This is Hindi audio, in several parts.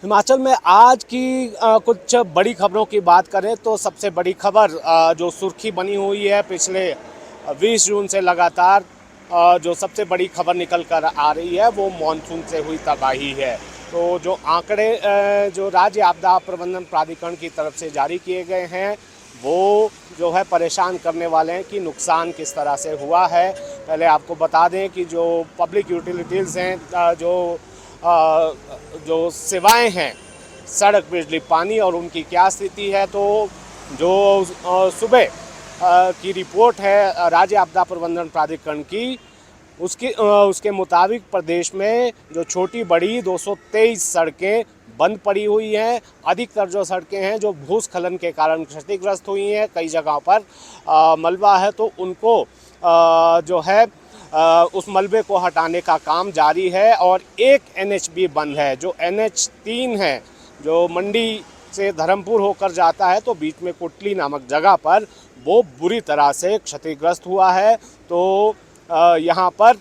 हिमाचल में आज की कुछ बड़ी खबरों की बात करें तो सबसे बड़ी खबर जो सुर्खी बनी हुई है पिछले 20 जून से लगातार जो सबसे बड़ी खबर निकल कर आ रही है वो मानसून से हुई तबाही है। तो जो आंकड़े जो राज्य आपदा प्रबंधन प्राधिकरण की तरफ से जारी किए गए हैं वो जो है परेशान करने वाले हैं कि नुकसान किस तरह से हुआ है। पहले आपको बता दें कि जो पब्लिक यूटिलिटीज़ हैं, जो सेवाएं हैं, सड़क, बिजली, पानी और उनकी क्या स्थिति है। तो जो सुबह की रिपोर्ट है राज्य आपदा प्रबंधन प्राधिकरण की, उसके मुताबिक प्रदेश में जो छोटी बड़ी 223 सड़कें बंद पड़ी हुई हैं। अधिकतर जो सड़कें हैं जो भूस्खलन के कारण क्षतिग्रस्त हुई हैं, कई जगहों पर मलबा है तो उनको जो है उस मलबे को हटाने का काम जारी है। और एक एनएच भी बंद है, जो NH 3 है, जो मंडी से धर्मपुर होकर जाता है, तो बीच में कुटली नामक जगह पर वो बुरी तरह से क्षतिग्रस्त हुआ है। तो यहाँ पर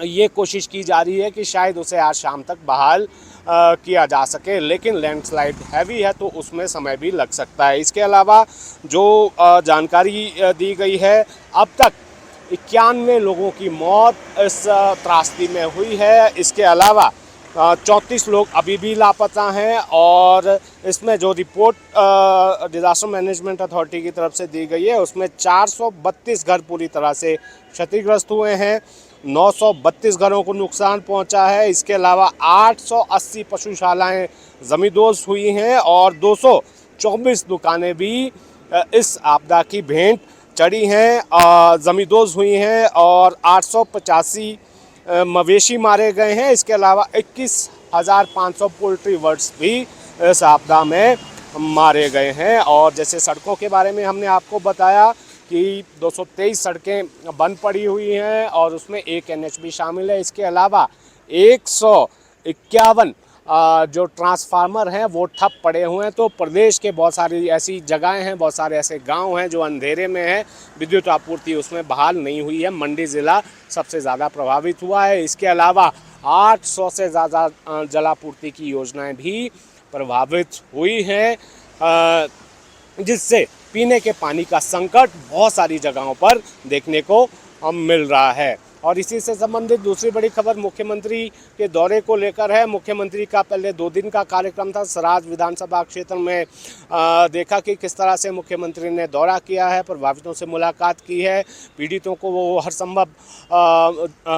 ये कोशिश की जा रही है कि शायद उसे आज शाम तक बहाल किया जा सके, लेकिन लैंडस्लाइड हैवी है तो उसमें समय भी लग सकता है। इसके अलावा जो जानकारी दी गई है, अब तक 91 लोगों की मौत इस त्रासदी में हुई है। इसके अलावा 34 लोग अभी भी लापता हैं और इसमें जो रिपोर्ट डिजास्टर मैनेजमेंट अथॉरिटी की तरफ से दी गई है उसमें 432 घर पूरी तरह से क्षतिग्रस्त हुए हैं, 932 घरों को नुकसान पहुंचा है। इसके अलावा 880 पशुशालाएं जमींदोज हुई हैं और 224 दुकानें भी इस आपदा की भेंट चढ़ी हैं, जमींदोज हुई हैं और 885 मवेशी मारे गए हैं। इसके अलावा 21,500 पोल्ट्री बर्ड्स भी इस आपदा में मारे गए हैं। और जैसे सड़कों के बारे में हमने आपको बताया कि 223 सड़कें बंद पड़ी हुई हैं और उसमें एक NH भी शामिल है। इसके अलावा 151 जो ट्रांसफार्मर हैं वो ठप पड़े हुए हैं। तो प्रदेश के बहुत सारी ऐसी जगहें हैं, बहुत सारे ऐसे गांव हैं जो अंधेरे में हैं, विद्युत आपूर्ति उसमें बहाल नहीं हुई है। मंडी ज़िला सबसे ज़्यादा प्रभावित हुआ है। इसके अलावा 800 से ज़्यादा जलापूर्ति की योजनाएं भी प्रभावित हुई हैं, जिससे पीने के पानी का संकट बहुत सारी जगहों पर देखने को मिल रहा है। और इसी से संबंधित दूसरी बड़ी खबर मुख्यमंत्री के दौरे को लेकर है। मुख्यमंत्री का पहले 2 दिन का कार्यक्रम था। सराज विधानसभा क्षेत्र में देखा कि किस तरह से मुख्यमंत्री ने दौरा किया है, प्रभावितों से मुलाकात की है, पीड़ितों को वो हर संभव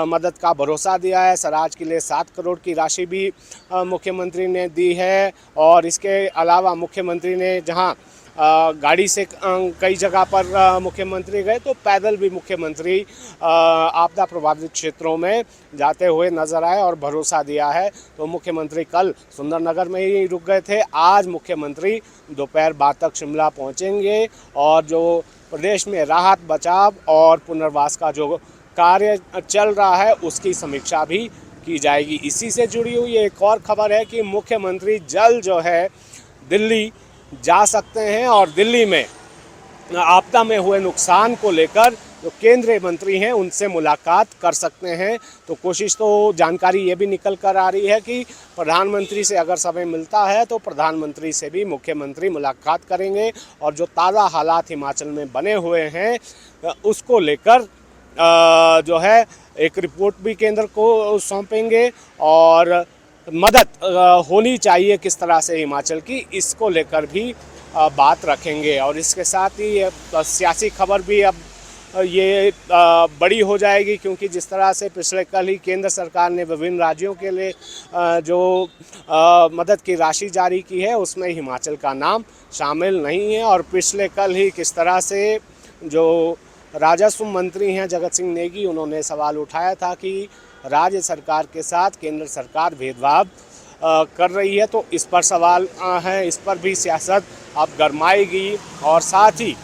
मदद का भरोसा दिया है। सराज के लिए 7 करोड़ की राशि भी मुख्यमंत्री ने दी है। और इसके अलावा मुख्यमंत्री ने जहाँ गाड़ी से कई जगह पर मुख्यमंत्री गए, तो पैदल भी मुख्यमंत्री आपदा प्रभावित क्षेत्रों में जाते हुए नजर आए और भरोसा दिया है। तो मुख्यमंत्री कल सुंदरनगर में ही रुक गए थे, आज मुख्यमंत्री दोपहर बाद तक शिमला पहुंचेंगे और जो प्रदेश में राहत, बचाव और पुनर्वास का जो कार्य चल रहा है उसकी समीक्षा भी की जाएगी। इसी से जुड़ी हुई एक और खबर है कि मुख्यमंत्री जल्द जो है दिल्ली जा सकते हैं और दिल्ली में आपदा में हुए नुकसान को लेकर जो केंद्रीय मंत्री हैं उनसे मुलाकात कर सकते हैं। तो कोशिश, तो जानकारी ये भी निकल कर आ रही है कि प्रधानमंत्री से अगर समय मिलता है तो प्रधानमंत्री से भी मुख्यमंत्री मुलाकात करेंगे और जो ताज़ा हालात हिमाचल में बने हुए हैं उसको लेकर जो है एक रिपोर्ट भी केंद्र को सौंपेंगे और मदद होनी चाहिए किस तरह से हिमाचल की, इसको लेकर भी बात रखेंगे। और इसके साथ ही सियासी खबर भी अब ये बड़ी हो जाएगी, क्योंकि जिस तरह से पिछले कल ही केंद्र सरकार ने विभिन्न राज्यों के लिए जो मदद की राशि जारी की है उसमें हिमाचल का नाम शामिल नहीं है। और पिछले कल ही किस तरह से जो राजस्व मंत्री हैं जगत सिंह नेगी, उन्होंने सवाल उठाया था कि राज्य सरकार के साथ केंद्र सरकार भेदभाव कर रही है। तो इस पर सवाल है, इस पर भी सियासत अब गरमाएगी। और साथ ही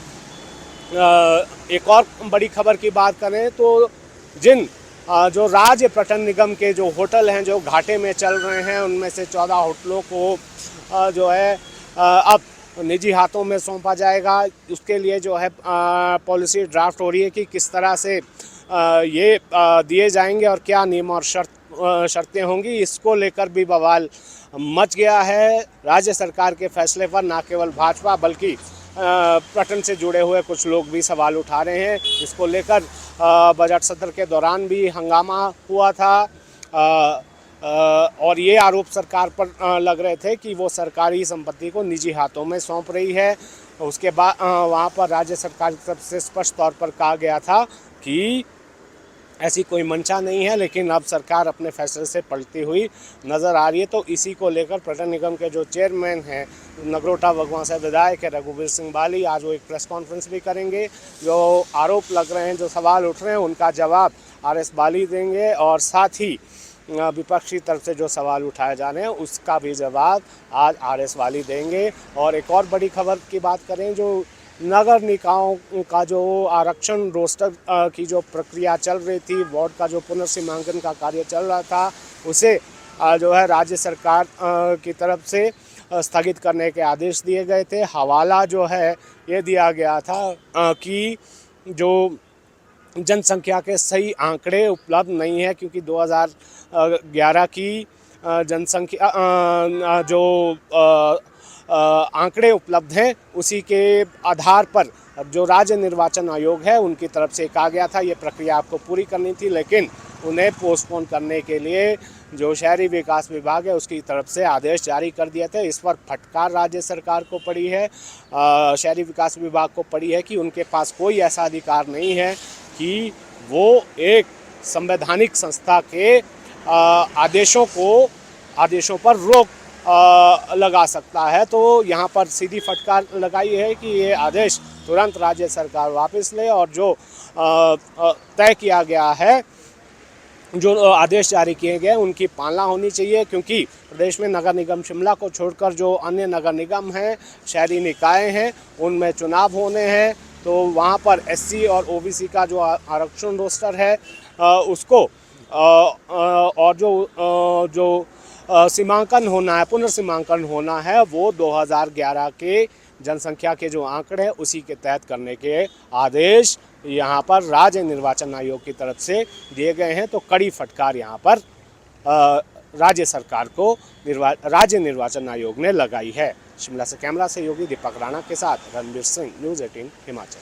एक और बड़ी खबर की बात करें तो जिन जो राज्य पर्यटन निगम के जो होटल हैं जो घाटे में चल रहे हैं, उनमें से 14 होटलों को जो है अब निजी हाथों में सौंपा जाएगा। उसके लिए जो है पॉलिसी ड्राफ्ट हो रही है कि किस तरह से ये दिए जाएंगे और क्या नियम और शर्तें होंगी। इसको लेकर भी बवाल मच गया है राज्य सरकार के फैसले पर। न केवल भाजपा बल्कि पर्यटन से जुड़े हुए कुछ लोग भी सवाल उठा रहे हैं। इसको लेकर बजट सत्र के दौरान भी हंगामा हुआ था और ये आरोप सरकार पर लग रहे थे कि वो सरकारी संपत्ति को निजी हाथों में सौंप रही है। उसके बाद वहाँ पर राज्य सरकार की तरफ से स्पष्ट तौर पर कहा गया था कि ऐसी कोई मंशा नहीं है, लेकिन अब सरकार अपने फैसले से पलटती हुई नज़र आ रही है। तो इसी को लेकर पर्यटन निगम के जो चेयरमैन हैं, नगरोटा भगवान से विधायक है रघुवीर सिंह बाली, आज वो एक प्रेस कॉन्फ्रेंस भी करेंगे। जो आरोप लग रहे हैं, जो सवाल उठ रहे हैं, उनका जवाब आरएस बाली देंगे और साथ ही विपक्षी तरफ से जो सवाल उठाए जा रहे हैं उसका भी जवाब आज आरएस बाली देंगे। और एक और बड़ी खबर की बात करें, जो नगर निकायों का जो आरक्षण रोस्टर की जो प्रक्रिया चल रही थी, वार्ड का जो पुनर्सीमांकन का कार्य चल रहा था, उसे जो है राज्य सरकार की तरफ से स्थगित करने के आदेश दिए गए थे। हवाला जो है ये दिया गया था कि जो जनसंख्या के सही आंकड़े उपलब्ध नहीं है, क्योंकि 2011 की जनसंख्या जो आंकड़े उपलब्ध हैं उसी के आधार पर जो राज्य निर्वाचन आयोग है उनकी तरफ से कहा गया था ये प्रक्रिया आपको पूरी करनी थी, लेकिन उन्हें पोस्टपोन करने के लिए जो शहरी विकास विभाग है उसकी तरफ से आदेश जारी कर दिए थे। इस पर फटकार राज्य सरकार को पड़ी है, शहरी विकास विभाग को पड़ी है कि उनके पास कोई ऐसा अधिकार नहीं है कि वो एक संवैधानिक संस्था के आदेशों पर रोक लगा सकता है। तो यहाँ पर सीधी फटकार लगाई है कि ये आदेश तुरंत राज्य सरकार वापस ले और जो तय किया गया है, जो आदेश जारी किए गए उनकी पालना होनी चाहिए, क्योंकि प्रदेश में नगर निगम शिमला को छोड़कर जो अन्य नगर निगम हैं, शहरी निकाय हैं, उनमें चुनाव होने हैं। तो वहाँ पर एससी और ओबीसी का जो आरक्षण रोस्टर है उसको और जो सीमांकन होना है, पुनर्सीमांकन होना है, वो 2011 के जनसंख्या के जो आंकड़े हैं उसी के तहत करने के आदेश यहाँ पर राज्य निर्वाचन आयोग की तरफ से दिए गए हैं। तो कड़ी फटकार यहाँ पर राज्य सरकार को राज्य निर्वाचन आयोग ने लगाई है। शिमला से कैमरा सहयोगी दीपक राणा के साथ रणवीर सिंह, न्यूज़ 18 हिमाचल।